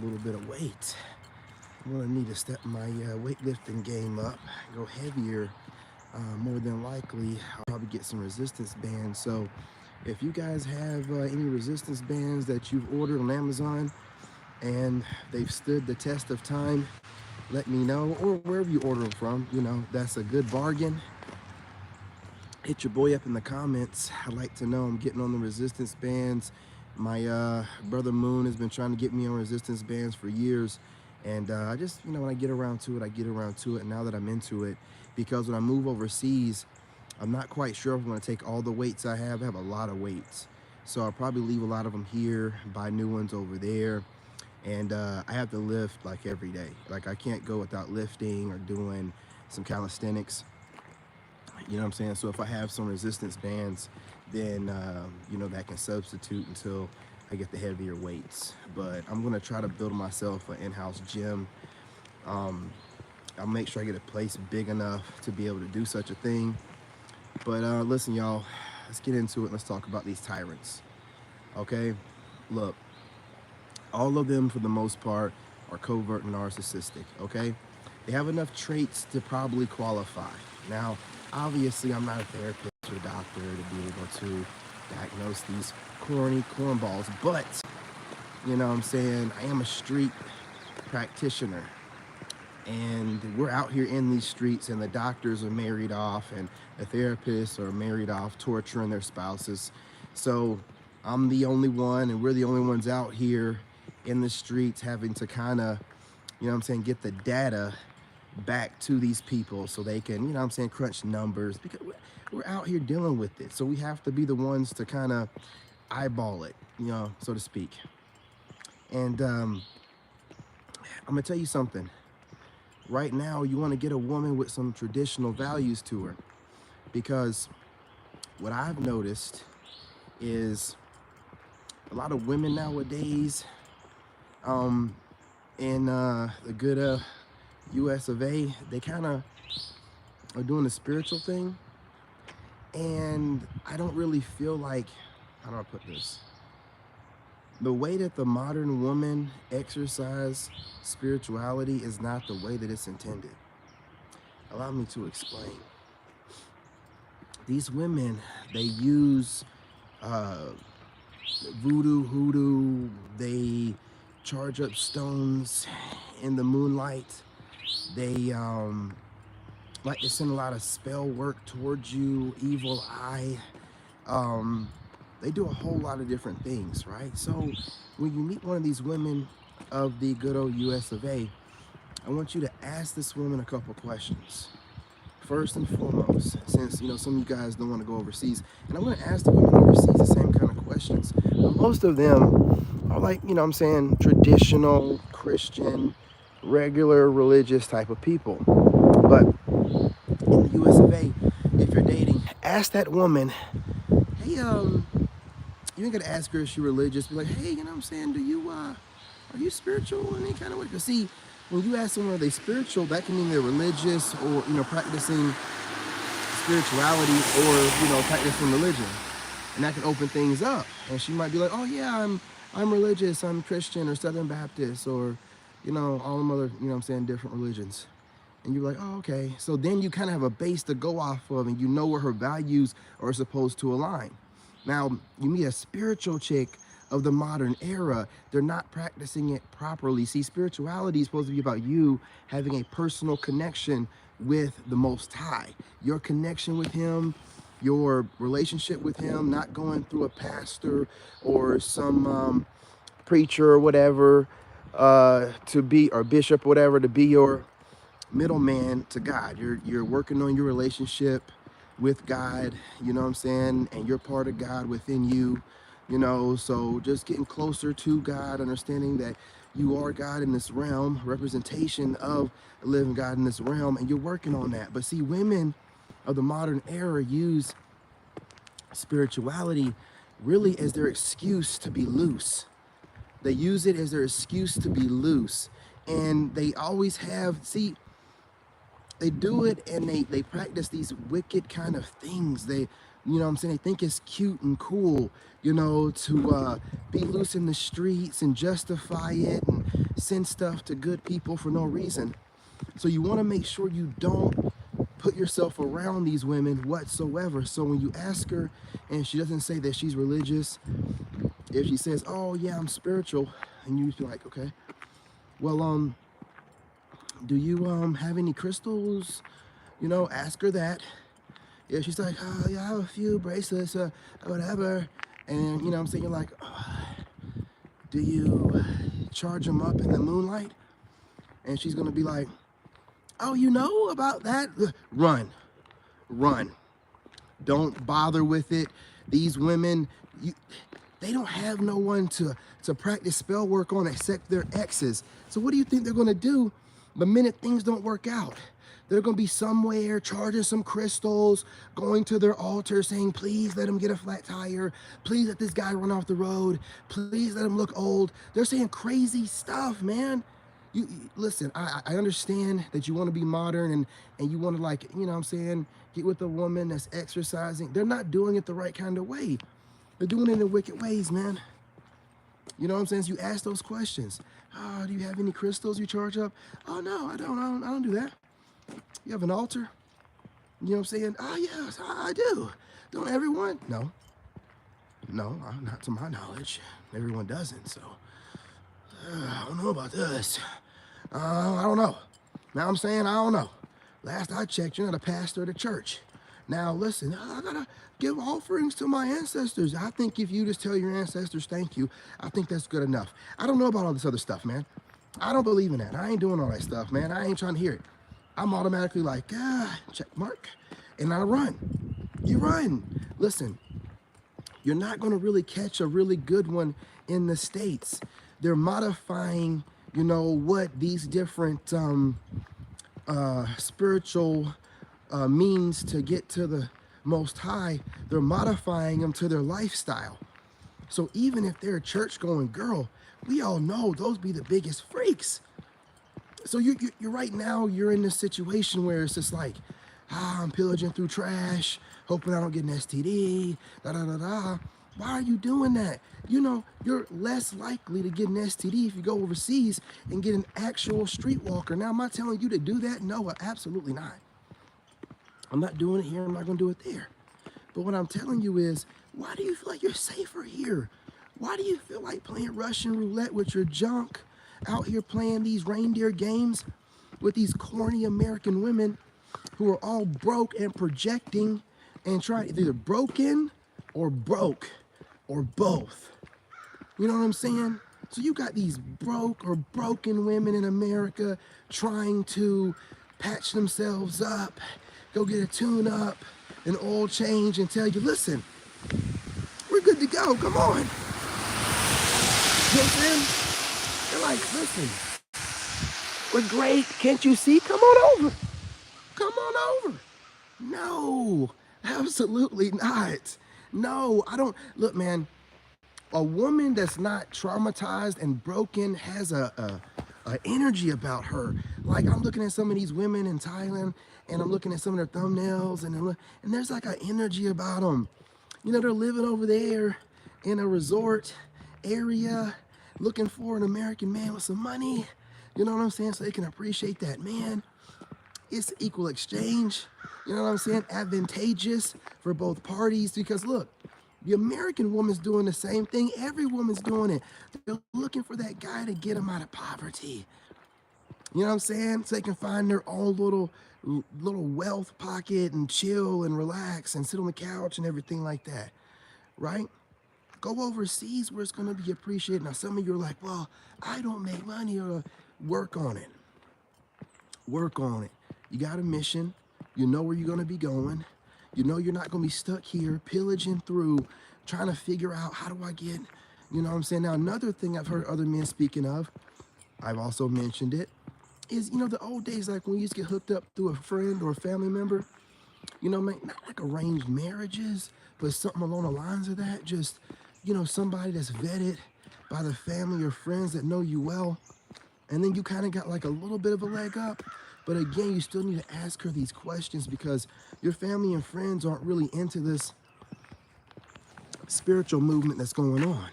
little bit of weight. I'm gonna need to step my weightlifting game up, go heavier. More than likely, I'll probably get some resistance bands. So if you guys have any resistance bands that you've ordered on Amazon and they've stood the test of time, let me know, or wherever you order them from. You know, that's a good bargain. Hit your boy up in the comments. I'd like to know. I'm getting on the resistance bands. My brother Moon has been trying to get me on resistance bands for years. And I just, you know, when I get around to it, I get around to it. And now that I'm into it, because when I move overseas, I'm not quite sure if I'm going to take all the weights I have. I have a lot of weights. So I'll probably leave a lot of them here, buy new ones over there. And I have to lift like every day. Like I can't go without lifting or doing some calisthenics. You know what I'm saying? So if I have some resistance bands, then, you know, that can substitute until I get the heavier weights. But I'm going to try to build myself an in-house gym. I'll make sure I get a place big enough to be able to do such a thing. But listen, y'all, let's get into it. Let's talk about these tyrants. Okay, look, all of them for the most part are covert and narcissistic. Okay, they have enough traits to probably qualify. Now, obviously, I'm not a therapist or a doctor to be able to diagnose these corny cornballs, but you know what I'm saying, I am a street practitioner. And we're out here in these streets, and the doctors are married off, and the therapists are married off, torturing their spouses. So I'm the only one, and we're the only ones out here in the streets having to kind of, you know what I'm saying, get the data back to these people so they can, you know what I'm saying, crunch numbers, because we're out here dealing with it. So we have to be the ones to kind of eyeball it, you know, so to speak. And I'm gonna tell you something. Right now, you want to get a woman with some traditional values to her, because what I've noticed is a lot of women nowadays in the good US of A, they kind of are doing the spiritual thing, and I don't really feel like, how do I put this? The way that the modern woman exercises spirituality is not the way that it's intended. Allow me to explain. These women, they use voodoo, hoodoo, they charge up stones in the moonlight. They like to send a lot of spell work towards you, evil eye. They do a whole lot of different things, right? So when you meet one of these women of the good old US of A, I want you to ask this woman a couple questions. First and foremost, since, you know, some of you guys don't want to go overseas, and I want to ask the women overseas the same kind of questions. But most of them are like, you know what I'm saying, traditional, Christian, regular, religious type of people. But in the US of A, if you're dating, ask that woman, hey, you ain't gonna ask her if she's religious. Be like, hey, you know what I'm saying? Do you are you spiritual in any kind of way? Because see, when you ask someone are they spiritual, that can mean they're religious or, you know, practicing spirituality or, you know, practicing religion, and that can open things up. And she might be like, oh yeah, I'm religious, I'm Christian or Southern Baptist or, you know, all them other, you know what I'm saying, different religions. And you're like, oh, okay. So then you kind of have a base to go off of, and you know where her values are supposed to align. Now, you meet a spiritual chick of the modern era, they're not practicing it properly. See, spirituality is supposed to be about you having a personal connection with the Most High. Your connection with Him, your relationship with Him, not going through a pastor or some preacher or whatever to be, or bishop or whatever, to be your middleman to God. You're working on your relationship with God, you know what I'm saying, and you're part of God within you, you know. So just getting closer to God, understanding that you are God in this realm, representation of the living God in this realm, and you're working on that. But see, women of the modern era use spirituality really as their excuse to be loose. They use it as their excuse to be loose, and they always have, see, they do it, and they practice these wicked kind of things. They, you know what I'm saying, they think it's cute and cool, you know, to be loose in the streets and justify it and send stuff to good people for no reason. So you want to make sure you don't put yourself around these women whatsoever. So when you ask her and she doesn't say that she's religious, if she says, oh yeah, I'm spiritual, and you feel like, okay, well, do you have any crystals? You know, ask her that. If she's like, oh yeah, I have a few bracelets, whatever, and you know what I'm saying, you're like, oh, do you charge them up in the moonlight? And she's gonna be like, oh, you know about that? Run, run. Don't bother with it. These women, they don't have no one to practice spell work on except their exes. So what do you think they're gonna do the minute things don't work out? They're gonna be somewhere charging some crystals, going to their altar saying, please let him get a flat tire. Please let this guy run off the road. Please let him look old. They're saying crazy stuff, man. You listen, I understand that you want to be modern and you want to, like, you know what I'm saying, get with a woman that's exercising. They're not doing it the right kind of way. They're doing it in wicked ways, man. You know what I'm saying? So you ask those questions. Oh, do you have any crystals you charge up? Oh, no, I don't do that. You have an altar? You know what I'm saying? Oh, yes, I do. Don't everyone? No, not to my knowledge. Everyone doesn't, so I don't know about this. I don't know. Now I'm saying I don't know. Last I checked, you're not a pastor of the church. Now listen, I gotta give offerings to my ancestors. I think if you just tell your ancestors thank you, I think that's good enough. I don't know about all this other stuff, man. I don't believe in that. I ain't doing all that stuff, man. I ain't trying to hear it. I'm automatically like, check mark, and I run. You run. Listen, you're not gonna really catch a really good one in the States. They're modifying, you know, what these different spiritual means to get to the Most High. They're modifying them to their lifestyle. So even if they're a church-going girl, we all know those be the biggest freaks. So you're right now, you're in this situation where it's just like, I'm pillaging through trash, hoping I don't get an STD, da-da-da-da. Why are you doing that? You know, you're less likely to get an STD if you go overseas and get an actual streetwalker. Now, am I telling you to do that? No, absolutely not. I'm not doing it here. I'm not going to do it there. But what I'm telling you is, why do you feel like you're safer here? Why do you feel like playing Russian roulette with your junk out here playing these reindeer games with these corny American women who are all broke and projecting and trying, either broken or broke or both? You know what I'm saying? So you got these broke or broken women in America trying to patch themselves up, go get a tune up, an oil change, and tell you, listen, we're good to go, come on. You know what I'm saying? They're like, listen, we're great, can't you see? Come on over. Come on over. No, absolutely not. No, I don't. Look, man, a woman that's not traumatized and broken has a energy about her. Like, I'm looking at some of these women in Thailand, and I'm looking at some of their thumbnails, and there's like an energy about them. You know, they're living over there in a resort area, looking for an American man with some money. You know what I'm saying? So they can appreciate that man. It's equal exchange. You know what I'm saying? Advantageous for both parties, because look, the American woman's doing the same thing. Every woman's doing it. They're looking for that guy to get them out of poverty. You know what I'm saying? So they can find their own little wealth pocket and chill and relax and sit on the couch and everything like that, right? Go overseas where it's going to be appreciated. Now, some of you are like, well, I don't make money. Or work on it. Work on it. You got a mission. You know where you're going to be going. You know you're not going to be stuck here pillaging through, trying to figure out, how do I get, you know what I'm saying? Now, another thing I've heard other men speaking of, I've also mentioned it, is, you know, the old days, like when you used to get hooked up through a friend or a family member, you know, not like arranged marriages, but something along the lines of that. Just, you know, somebody that's vetted by the family or friends that know you well. And then you kind of got like a little bit of a leg up. But again, you still need to ask her these questions, because your family and friends aren't really into this spiritual movement that's going on.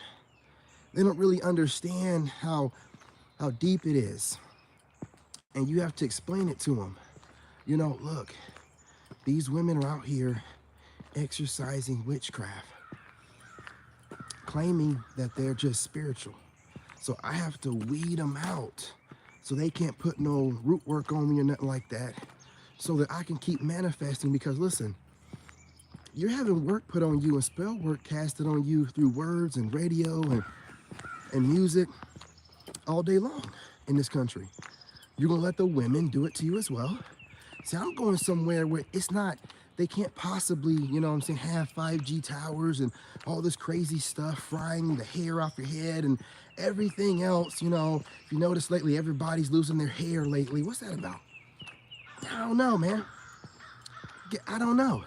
They don't really understand how how deep it is. And you have to explain it to them. You know, look, these women are out here exercising witchcraft, claiming that they're just spiritual. So I have to weed them out so they can't put no root work on me or nothing like that, so that I can keep manifesting. Because listen, you're having work put on you and spell work casted on you through words and radio and music all day long in this country. You're gonna let the women do it to you as well. See, I'm going somewhere where it's not, they can't possibly, you know what I'm saying, have 5G towers and all this crazy stuff, frying the hair off your head and everything else. You know, if you notice lately, everybody's losing their hair lately. What's that about? I don't know, man. I don't know.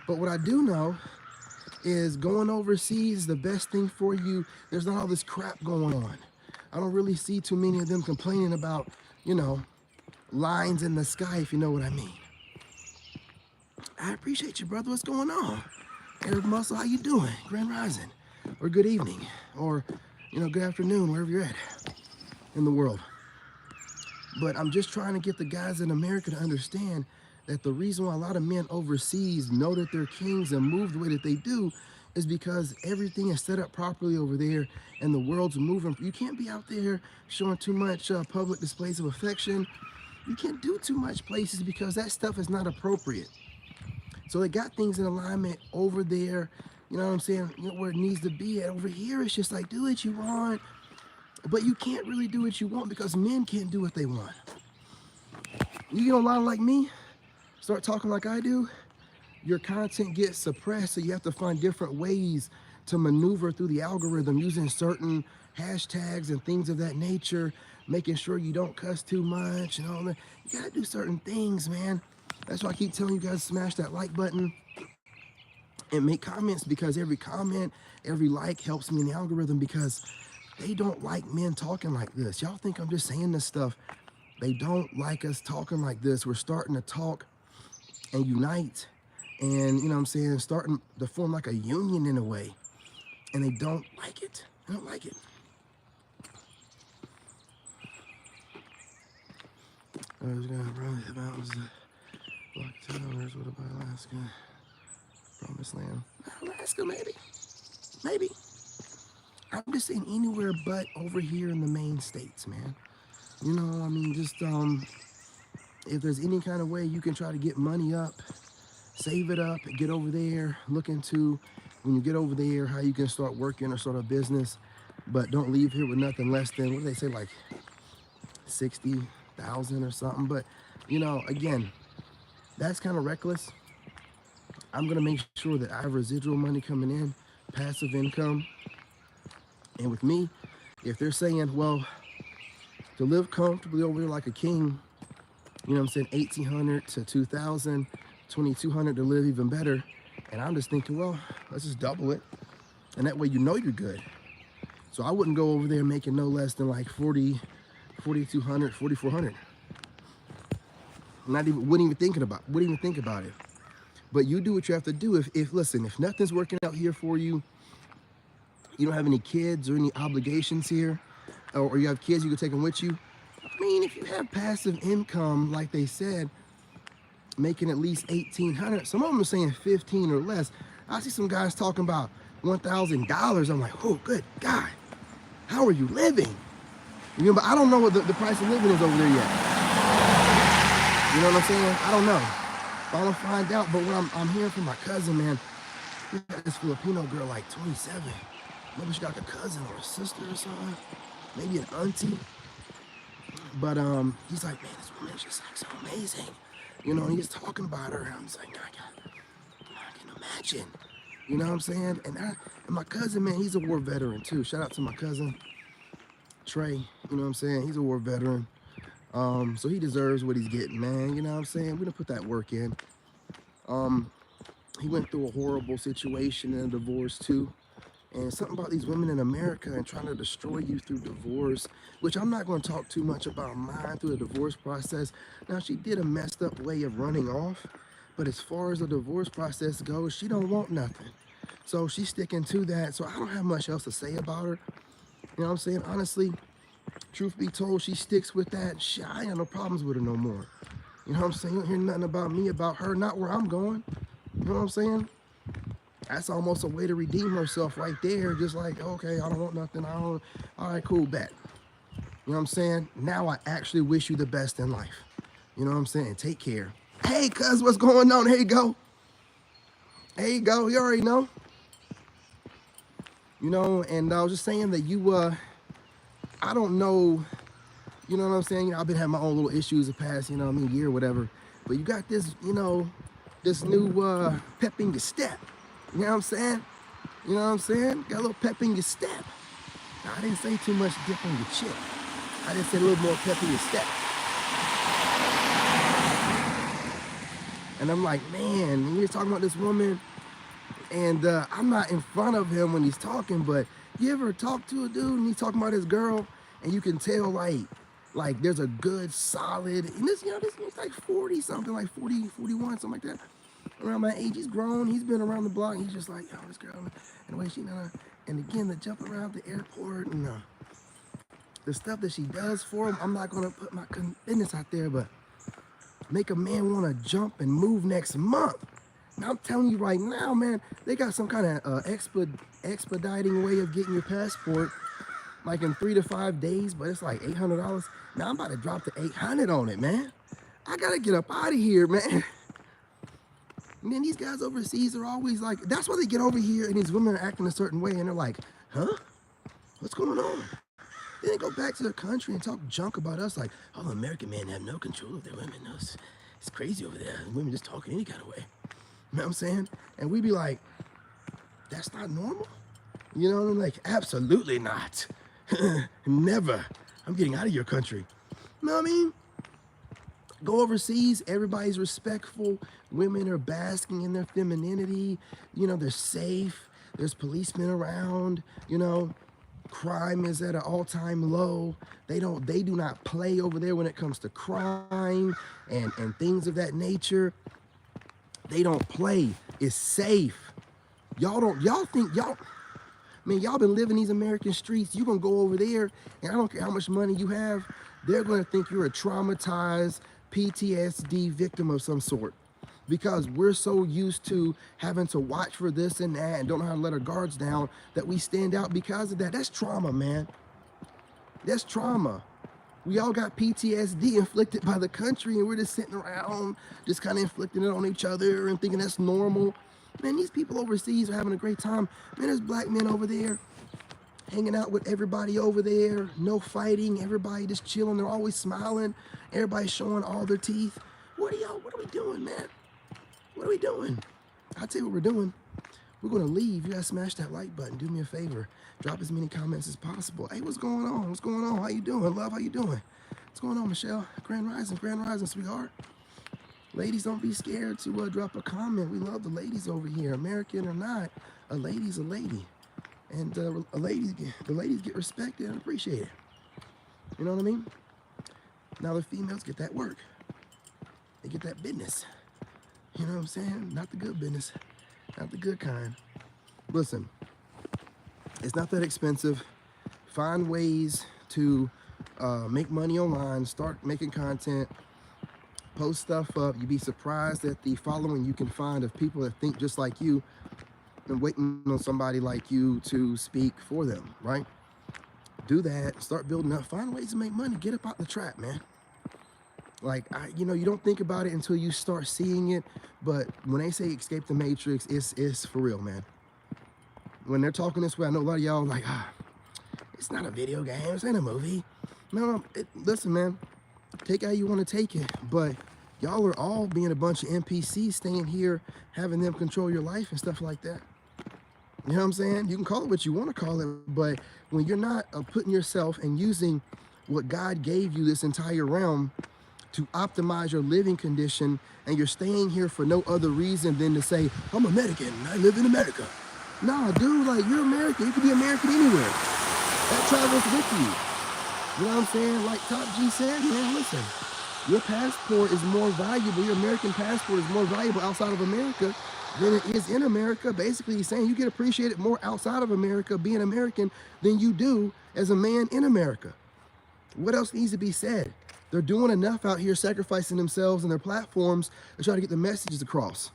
But what I do know is going overseas is the best thing for you. There's not all this crap going on. I don't really see too many of them complaining about, you know, lines in the sky, if you know what I mean. I appreciate you, brother. What's going on? Eric Muscle, how you doing? Grand Rising. Or good evening. Or, you know, good afternoon, wherever you're at in the world. But I'm just trying to get the guys in America to understand that the reason why a lot of men overseas know that they're kings and move the way that they do is because everything is set up properly over there and the world's moving. You can't be out there showing too much public displays of affection. You can't do too much places because that stuff is not appropriate. So they got things in alignment over there, you know what I'm saying, you know, where it needs to be at. Over here, it's just like, do what you want, but you can't really do what you want because men can't do what they want. You get online like me, start talking like I do, your content gets suppressed, so you have to find different ways to maneuver through the algorithm using certain hashtags and things of that nature, making sure you don't cuss too much and all that. You gotta do certain things, man. That's why I keep telling you guys, smash that like button and make comments, because every comment, every like helps me in the algorithm, because they don't like men talking like this. Y'all think I'm just saying this stuff. They don't like us talking like this. We're starting to talk and unite and, you know what I'm saying, starting to form like a union in a way. And they don't like it. They don't like it. I was gonna run the mountains, block towers. What about Alaska? Promised land. Alaska, maybe. Maybe. I'm just saying anywhere but over here in the main states, man. You know, I mean, just if there's any kind of way you can try to get money up, save it up, get over there, look into, when you get over there, how you can start working or start a business, but don't leave here with nothing less than, what do they say, like 60,000 or something. But, you know, again, that's kind of reckless. I'm gonna make sure that I have residual money coming in, passive income. And with me, if they're saying, well, to live comfortably over there like a king, you know what I'm saying, 1,800 to 2,000, 2,200 to live even better. And I'm just thinking, well, let's just double it. And that way you know you're good. So I wouldn't go over there making no less than like 4,200, 4,400. Wouldn't even think about it. But you do what you have to do. Listen, if nothing's working out here for you, you don't have any kids or any obligations here, or you have kids, you can take them with you. I mean, if you have passive income, like they said, making at least 1,800, some of them are saying 15 or less. I see some guys talking about $1,000. I'm like, oh, good God, how are you living? You know, but I don't know what the price of living is over there yet. You know what I'm saying? I don't know. But I'm gonna find out. But what I'm hearing from my cousin, man, he got this Filipino girl, like 27. Maybe she got a cousin or a sister or something, maybe an auntie. But he's like, man, this woman is just like so amazing. You know, and he's talking about her, and I'm just like, I can imagine. You know what I'm saying? And my cousin, man, he's a war veteran too. Shout out to my cousin, Trey. You know what I'm saying? He's a war veteran. So he deserves what he's getting, man. You know what I'm saying? We done put that work in. He went through a horrible situation and a divorce too. And something about these women in America and trying to destroy you through divorce, which I'm not going to talk too much about mine through the divorce process. Now, she did a messed up way of running off, but as far as the divorce process goes, she don't want nothing. So she's sticking to that. So I don't have much else to say about her. You know what I'm saying? Honestly, Truth be told, she sticks with that. Shit, I ain't got no problems with her no more. You know what I'm saying? You don't hear nothing about me, about her, not where I'm going. You know what I'm saying? That's almost a way to redeem herself right there. Just like, okay, I don't want nothing. I don't, all right, cool, bet. You know what I'm saying? Now I actually wish you the best in life. You know what I'm saying? Take care. Hey, cuz, what's going on? Here you go. There you go. You already know. You know, and I was just saying that you, I don't know, you know what I'm saying? You know, I've been having my own little issues the past, you know, year or whatever. But you got this, you know, this new pep in your step. You know what I'm saying? You know what I'm saying? Got a little pep in your step. Now, I didn't say too much dip on your chip. I just said a little more pep in your step. And I'm like, man, you're talking about this woman, and I'm not in front of him when he's talking, but you ever talk to a dude and he's talking about his girl, and you can tell like there's a good solid, and this, you know, this is like 40 something, like 40, 41, something like that. Around my age, he's grown, he's been around the block, and he's just like, oh, this girl, and the way she, and again, the jump around the airport, and the stuff that she does for him, I'm not gonna put my business out there, but make a man wanna jump and move next month. Now, I'm telling you right now, man, they got some kind of expediting way of getting your passport, like in 3 to 5 days, but it's like $800. Now, I'm about to drop the $800 on it, man. I gotta get up out of here, man. Man, these guys overseas are always like, that's why they get over here and these women are acting a certain way and they're like, huh? What's going on? Then they go back to their country and talk junk about us like, oh, American men have no control of their women. No, it's crazy over there. Women just talk any kind of way. You know what I'm saying? And we be like, that's not normal? You know what I mean? Like, absolutely not. Never. I'm getting out of your country. You know what I mean? Go overseas, everybody's respectful. Women are basking in their femininity. You know, they're safe. There's policemen around. You know, crime is at an all-time low. They do not play over there when it comes to crime and things of that nature. They don't play. It's safe. Y'all think y'all been living these American streets. You gonna go over there, and I don't care how much money you have, they're gonna think you're a traumatized PTSD victim of some sort. Because we're so used to having to watch for this and that and don't know how to let our guards down that we stand out because of that. That's trauma, man. That's trauma. We all got PTSD inflicted by the country, and we're just sitting around just kind of inflicting it on each other and thinking that's normal. Man, these people overseas are having a great time. Man, there's black men over there hanging out with everybody over there. No fighting. Everybody just chilling. They're always smiling. Everybody's showing all their teeth. What are we doing, man? What are we doing? I'll tell you what we're doing. We're going to leave. You got to smash that like button. Do me a favor. Drop as many comments as possible. Hey, what's going on? What's going on? How you doing? Love, how you doing? What's going on, Michelle? Grand Rising, sweetheart. Ladies, don't be scared to drop a comment. We love the ladies over here. American or not, a lady's a lady. And the ladies get respected and appreciated. You know what I mean? Now the females get that work. They get that business. You know what I'm saying? Not the good business. Not the good kind. Listen, it's not that expensive. Find ways to make money online. Start making content. Post stuff up. You'd be surprised at the following you can find of people that think just like you and waiting on somebody like you to speak for them, right? Do that. Start building up. Find ways to make money. Get up out the trap, man. Like, you don't think about it until you start seeing it. But when they say escape the matrix, it's for real, man. When they're talking this way, I know a lot of y'all like, it's not a video game. It's ain't a movie. No, listen, man. Take it how you want to take it. But y'all are all being a bunch of NPCs staying here, having them control your life and stuff like that. You know what I'm saying? You can call it what you want to call it. But when you're not putting yourself and using what God gave you, this entire realm, to optimize your living condition, and you're staying here for no other reason than to say, I'm American, I live in America. Nah, dude, like, you're American. You can be American anywhere. That travels with you. You know what I'm saying? Like Top G said, man, listen, your passport is more valuable, your American passport is more valuable outside of America than it is in America. Basically, he's saying you get appreciated more outside of America being American than you do as a man in America. What else needs to be said? They're doing enough out here, sacrificing themselves and their platforms to try to get the messages across.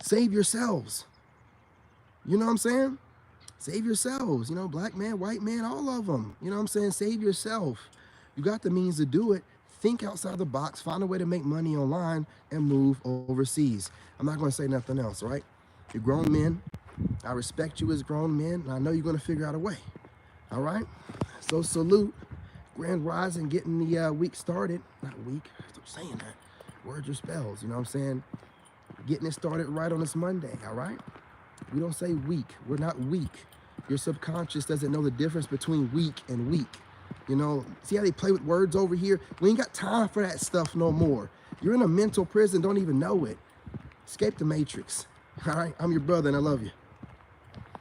Save yourselves. You know what I'm saying? Save yourselves. You know, black man, white man, all of them. You know what I'm saying? Save yourself. You got the means to do it. Think outside the box. Find a way to make money online and move overseas. I'm not going to say nothing else, right? You're grown men. I respect you as grown men, and I know you're going to figure out a way. All right? So salute. Grand Rising, getting the week started. Not week. Stop saying that. Words are spells. You know what I'm saying? Getting it started right on this Monday. All right? We don't say weak. We're not weak. Your subconscious doesn't know the difference between weak and weak. You know, see how they play with words over here? We ain't got time for that stuff no more. You're in a mental prison, don't even know it. Escape the matrix. All right? I'm your brother and I love you.